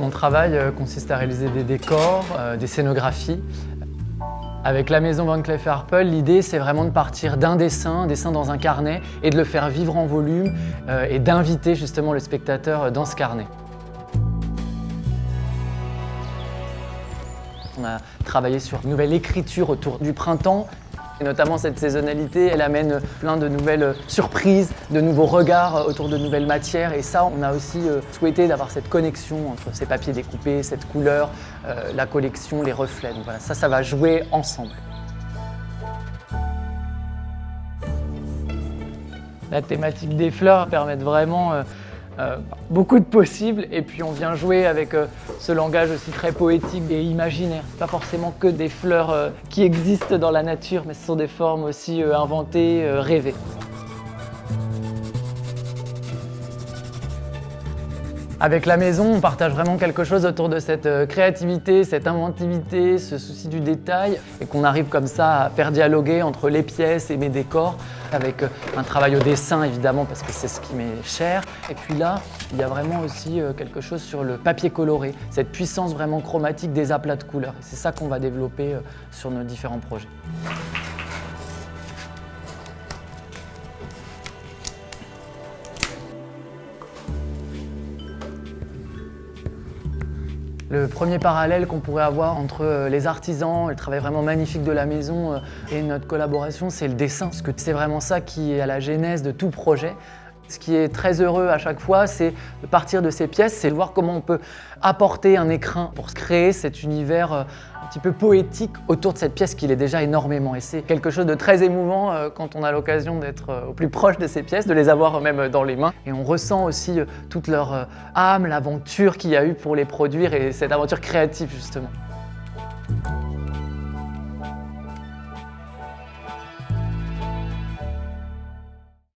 Mon travail consiste à réaliser des décors, des scénographies. Avec la maison Van Cleef & Arpels, l'idée c'est vraiment de partir d'un dessin, un dessin dans un carnet, et de le faire vivre en volume et d'inviter justement le spectateur dans ce carnet. On a travaillé sur une nouvelle écriture autour du printemps. Et notamment cette saisonnalité, elle amène plein de nouvelles surprises, de nouveaux regards autour de nouvelles matières. Et ça, on a aussi souhaité d'avoir cette connexion entre ces papiers découpés, cette couleur, la collection, les reflets. Donc voilà, ça va jouer ensemble. La thématique des fleurs permet vraiment beaucoup de possibles, et puis on vient jouer avec ce langage aussi très poétique et imaginaire. C'est pas forcément que des fleurs qui existent dans la nature, mais ce sont des formes aussi inventées, rêvées. Avec la maison, on partage vraiment quelque chose autour de cette créativité, cette inventivité, ce souci du détail, et qu'on arrive comme ça à faire dialoguer entre les pièces et mes décors, avec un travail au dessin évidemment parce que c'est ce qui m'est cher. Et puis là, il y a vraiment aussi quelque chose sur le papier coloré, cette puissance vraiment chromatique des aplats de couleurs. C'est ça qu'on va développer sur nos différents projets. Le premier parallèle qu'on pourrait avoir entre les artisans, le travail vraiment magnifique de la maison et notre collaboration, c'est le dessin. Parce que c'est vraiment ça qui est à la genèse de tout projet. Ce qui est très heureux à chaque fois, c'est de partir de ces pièces, c'est de voir comment on peut apporter un écrin pour créer cet univers un petit peu poétique autour de cette pièce qui l'est déjà énormément. Et c'est quelque chose de très émouvant quand on a l'occasion d'être au plus proche de ces pièces, de les avoir même dans les mains. Et on ressent aussi toute leur âme, l'aventure qu'il y a eu pour les produire et cette aventure créative justement.